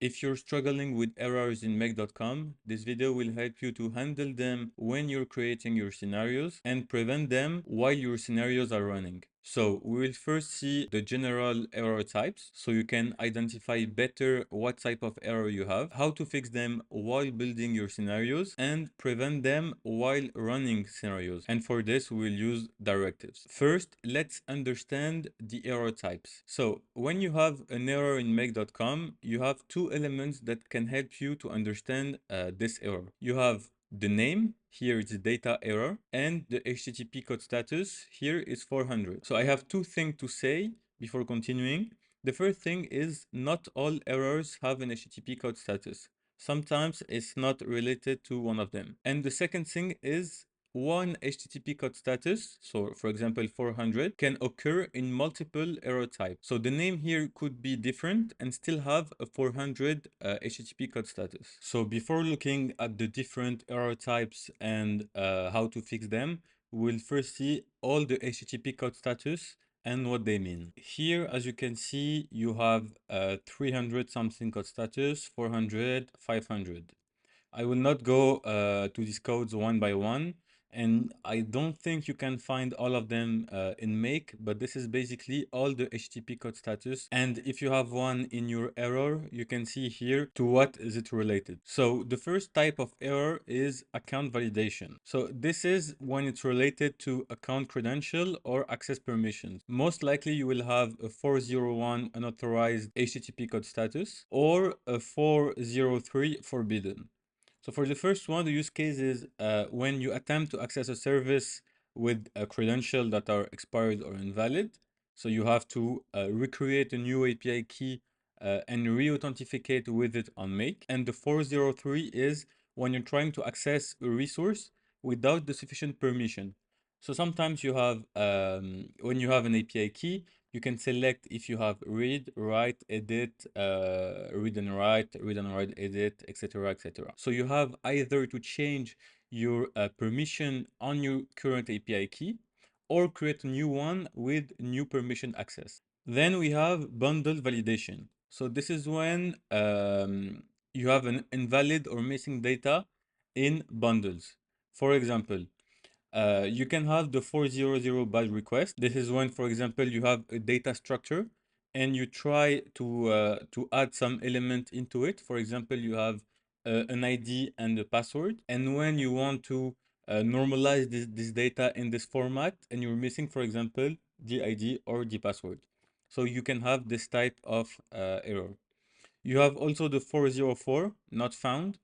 If you're struggling with errors in make.com, this video will help you to handle them when you're creating your scenarios and prevent them while your scenarios are running. So we will first see the general error types so you can identify better what type of error you have, how to fix them while building your scenarios, and prevent them while running scenarios. And for this, we will use directives. First, let's understand the error types. So when you have an error in make.com, you have two elements that can help you to understand this error. You have the name, here it's data error, and the HTTP code status, here is 400. So I have two things to say before continuing. The first thing is not all errors have an HTTP code status. Sometimes it's not related to one of them. And the second thing is one HTTP code status, so for example 400, can occur in multiple error types. So the name here could be different and still have a 400 HTTP code status. So before looking at the different error types and how to fix them, we'll first see all the HTTP code status and what they mean. Here, as you can see, you have 300 something code status, 400, 500. I will not go to these codes one by one, and I don't think you can find all of them in Make, but this is basically all the HTTP code status. And if you have one in your error, you can see here to what is it related. So the first type of error is account validation. So this is when it's related to account credential or access permissions. Most likely you will have a 401 unauthorized HTTP code status or a 403 forbidden. So for the first one, the use case is when you attempt to access a service with a credential that are expired or invalid. So you have to recreate a new API key and re-authenticate with it on Make. And the 403 is when you're trying to access a resource without the sufficient permission. So sometimes you have, when you have an API key, you can select if you have read, write, edit, read and write, edit, etc., etc. So you have either to change your permission on your current API key or create a new one with new permission access. Then we have bundle validation. So this is when you have an invalid or missing data in bundles. For example, you can have the 400 badge request. This is when, for example, you have a data structure and you try to add some element into it. For example, you have an ID and a password. And when you want to normalize this data in this format and you're missing, for example, the ID or the password. So you can have this type of error. You have also the 404 not found.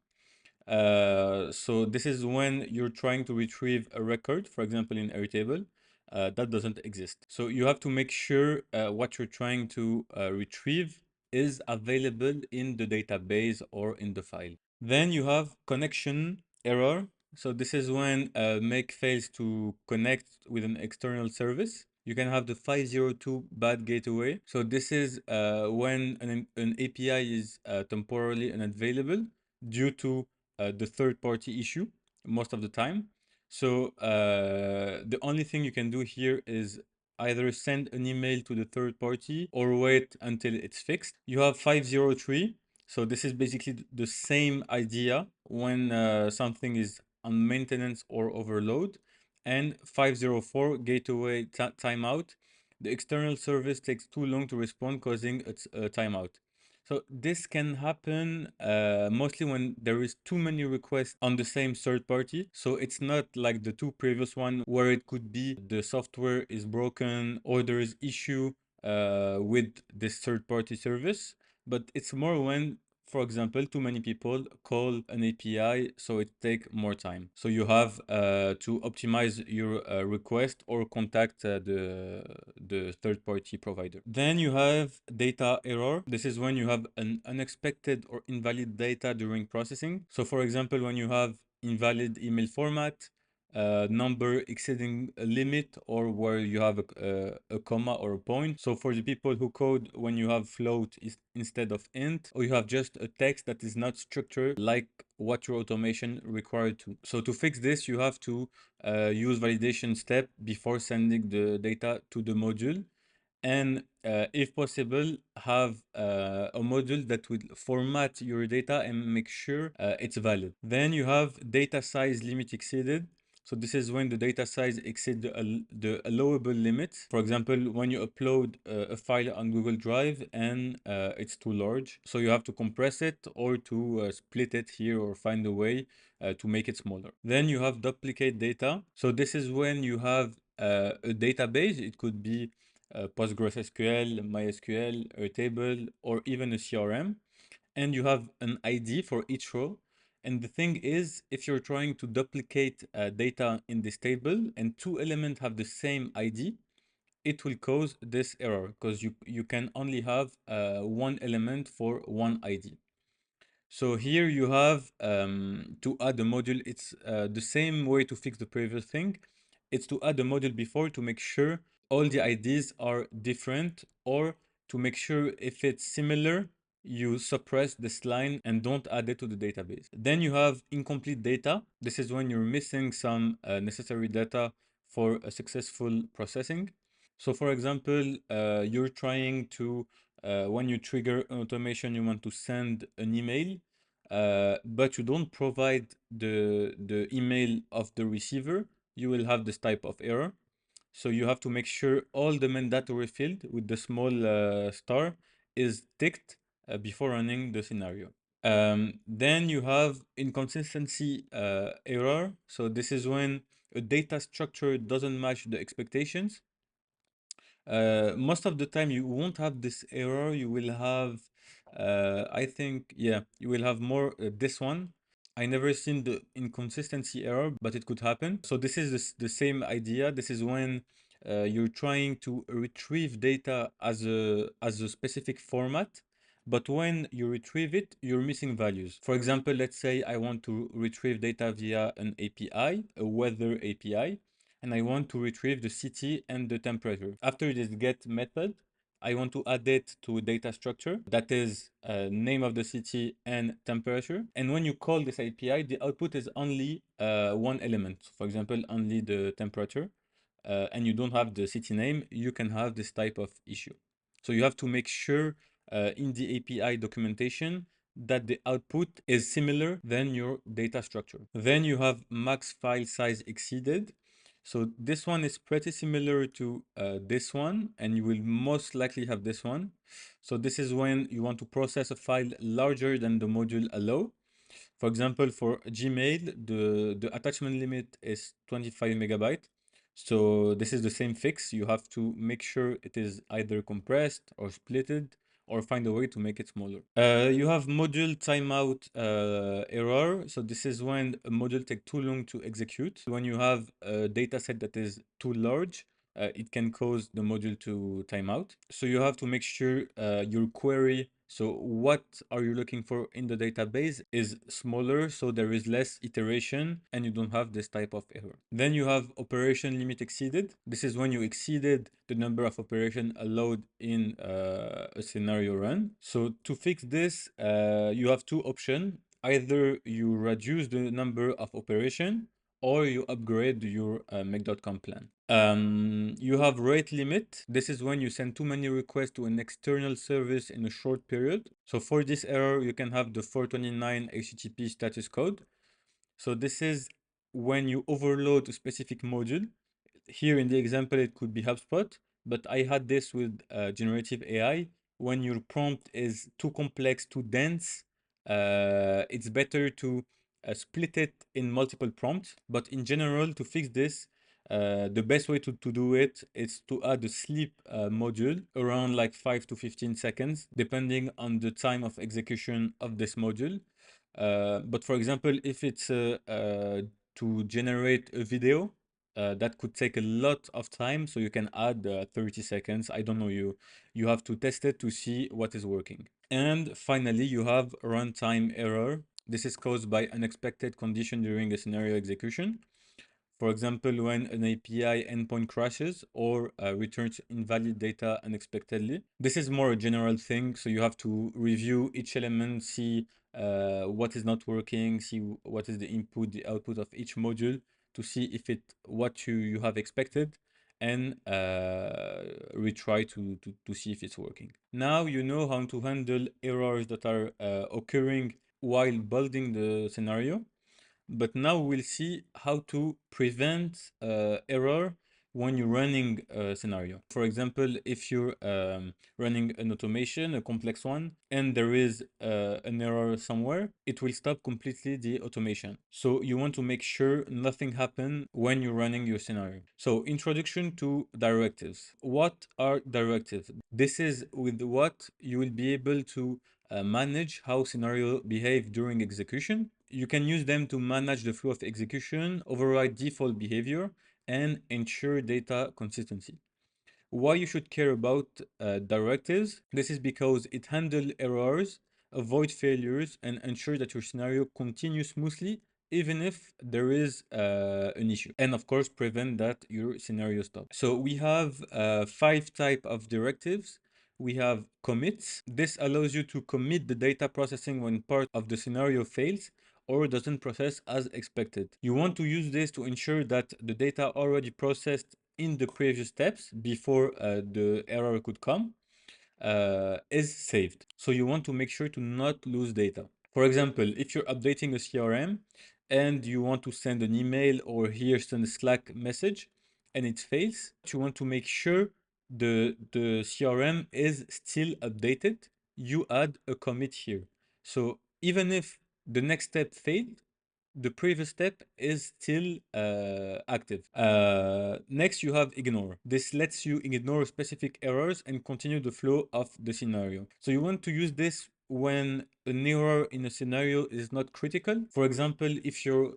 So this is when you're trying to retrieve a record, for example, in Airtable, that doesn't exist. So you have to make sure what you're trying to retrieve is available in the database or in the file. Then you have connection error. So this is when Make fails to connect with an external service. You can have the 502 bad gateway. So this is when an API is temporarily unavailable due to the third party issue most of the time. So the only thing you can do here is either send an email to the third party or wait until it's fixed. You have 503. So this is basically the same idea when something is on maintenance or overload. And 504 gateway timeout. The external service takes too long to respond, causing a timeout. So this can happen mostly when there is too many requests on the same third party. So it's not like the two previous one where it could be the software is broken or there is issue with this third party service, but it's more when, for example, too many people call an API, so it take more time. So you have to optimize your request or contact the third-party provider. Then you have data error. This is when you have an unexpected or invalid data during processing. So for example, when you have invalid email format, number exceeding a limit, or where you have a comma or a point. So for the people who code when you have float instead of int, or you have just a text that is not structured like what your automation required to. So to fix this, you have to use validation step before sending the data to the module. and if possible, have a module that will format your data and make sure it's valid. Then you have data size limit exceeded. So this is when the data size exceeds the allowable limit. For example, when you upload a file on Google Drive and it's too large, so you have to compress it or to split it here or find a way to make it smaller. Then you have duplicate data. So this is when you have a database. It could be PostgreSQL, MySQL, a table, or even a CRM, and you have an ID for each row. And the thing is, if you're trying to duplicate data in this table and two elements have the same ID, it will cause this error because you can only have one element for one ID. So here you have to add a module. It's the same way to fix the previous thing. It's to add a module before to make sure all the IDs are different, or to make sure if it's similar, you suppress this line and don't add it to the database. Then you have incomplete data. This is when you're missing some necessary data for a successful processing. So for example, you're trying to, when you trigger an automation, you want to send an email, but you don't provide the email of the receiver, you will have this type of error. So you have to make sure all the mandatory field with the small star is ticked before running the scenario. Then you have inconsistency error. So this is when a data structure doesn't match the expectations. Most of the time you won't have this error. You will have, I think, yeah, you will have more this one. I never seen the inconsistency error, but it could happen. So this is the same idea. This is when you're trying to retrieve data as a specific format, but when you retrieve it, you're missing values. For example, let's say I want to retrieve data via an API, a weather API, and I want to retrieve the city and the temperature. After this get method, I want to add it to a data structure that is name of the city and temperature. And when you call this API, the output is only one element. For example, only the temperature, and you don't have the city name, you can have this type of issue. So you have to make sure in the API documentation that the output is similar than your data structure. Then you have max file size exceeded. So this one is pretty similar to this one, and you will most likely have this one. So this is when you want to process a file larger than the module allow. For example, for Gmail, the attachment limit is 25 megabyte. So this is the same fix. You have to make sure it is either compressed or splitted, or find a way to make it smaller. You have module timeout error. So this is when a module takes too long to execute. When you have a data set that is too large, it can cause the module to timeout. So you have to make sure your query, so what are you looking for in the database, is smaller, so there is less iteration and you don't have this type of error. Then you have operation limit exceeded. This is when you exceeded the number of operation allowed in a scenario run. So to fix this, you have two options. Either you reduce the number of operation, or you upgrade your make.com plan. You have rate limit. This is when you send too many requests to an external service in a short period. So for this error, you can have the 429 HTTP status code. So this is when you overload a specific module. Here in the example, it could be HubSpot, but I had this with generative AI. When your prompt is too complex, too dense, it's better to split it in multiple prompts. But in general, to fix this, the best way to do it is to add a sleep module around like 5 to 15 seconds, depending on the time of execution of this module. But for example, if it's to generate a video, that could take a lot of time, so you can add 30 seconds. I don't know, you have to test it to see what is working. And finally, you have runtime error. This is caused by unexpected condition during a scenario execution. For example, when an API endpoint crashes or returns invalid data unexpectedly. This is more a general thing, so you have to review each element, see what is not working, see what is the input, the output of each module, to see if it what you have expected. and retry to see if it's working. Now you know how to handle errors that are occurring while building the scenario. But now we'll see how to prevent error when you're running a scenario. For example, if you're running an automation, a complex one, and there is an error somewhere, it will stop completely the automation. So you want to make sure nothing happens when you're running your scenario. So introduction to directives. What are directives? This is with what you will be able to manage how scenario behave during execution. You can use them to manage the flow of execution, override default behavior, and ensure data consistency. Why you should care about directives? This is because it handles errors, avoid failures, and ensure that your scenario continues smoothly even if there is an issue, and of course prevent that your scenario stops. So we have 5 types of directives. We have commits. This allows you to commit the data processing when part of the scenario fails or doesn't process as expected. You want to use this to ensure that the data already processed in the previous steps before the error could come is saved. So you want to make sure to not lose data. For example, if you're updating a CRM and you want to send an email or here send a Slack message and it fails, you want to make sure the CRM is still updated. You add a commit here. So even if the next step failed, the previous step is still active. Next, you have ignore. This lets you ignore specific errors and continue the flow of the scenario. So you want to use this when an error in a scenario is not critical. For example, if you're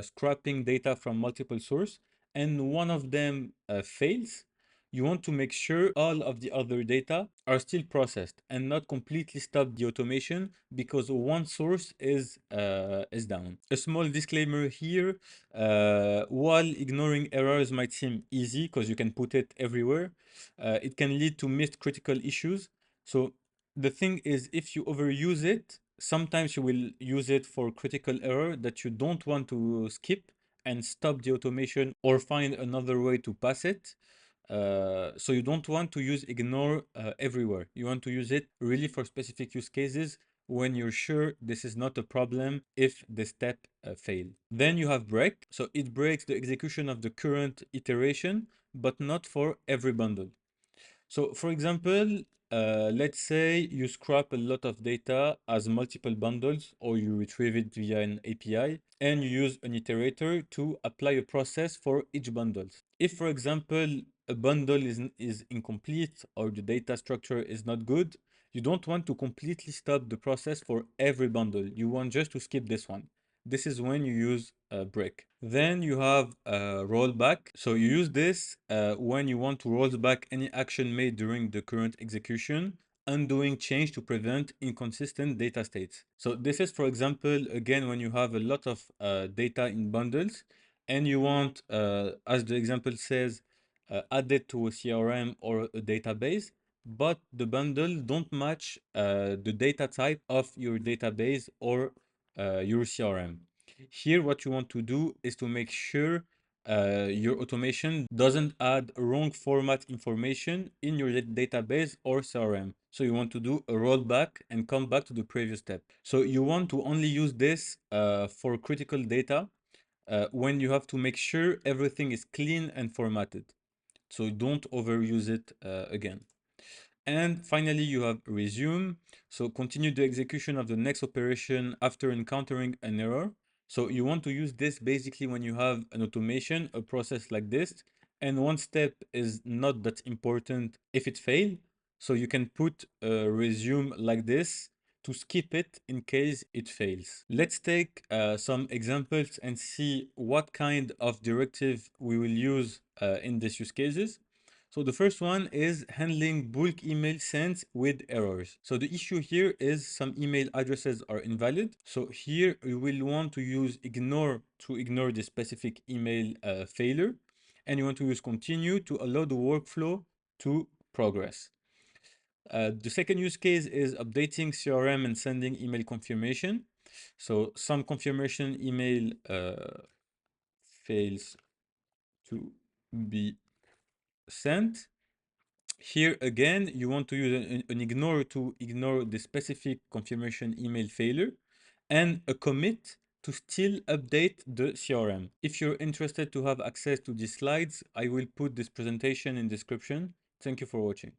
scrapping data from multiple sources and one of them fails, you want to make sure all of the other data are still processed and not completely stop the automation because one source is down. A small disclaimer here, while ignoring errors might seem easy because you can put it everywhere, it can lead to missed critical issues. So the thing is, if you overuse it, sometimes you will use it for critical error that you don't want to skip and stop the automation or find another way to pass it. So you don't want to use ignore everywhere. You want to use it really for specific use cases when you're sure this is not a problem if the step failed. Then you have break. So it breaks the execution of the current iteration, but not for every bundle. So for example, let's say you scrap a lot of data as multiple bundles or you retrieve it via an API and you use an iterator to apply a process for each bundle. If, for example, a bundle is incomplete or the data structure is not good, you don't want to completely stop the process for every bundle. You want just to skip this one. This is when you use a break. Then you have rollback. So you use this when you want to roll back any action made during the current execution, undoing change to prevent inconsistent data states. So this is, for example, again, when you have a lot of data in bundles and you want, as the example says, add it to a CRM or a database, but the bundle don't match the data type of your database or your CRM. Here, what you want to do is to make sure your automation doesn't add wrong format information in your database or CRM. So you want to do a rollback and come back to the previous step. So you want to only use this for critical data when you have to make sure everything is clean and formatted. So don't overuse it again. And finally, you have resume. So continue the execution of the next operation after encountering an error. So you want to use this basically when you have an automation, a process like this, and one step is not that important if it failed. So you can put a resume like this to skip it in case it fails. Let's take some examples and see what kind of directive we will use in these use cases. So the first one is handling bulk email sent with errors. So the issue here is some email addresses are invalid. So here you will want to use ignore to ignore the specific email failure. And you want to use continue to allow the workflow to progress. The second use case is updating CRM and sending email confirmation. So some confirmation email fails to be sent. Here again, you want to use an ignore to ignore the specific confirmation email failure, and a commit to still update the CRM. If you're interested to have access to these slides, I will put this presentation in description. Thank you for watching.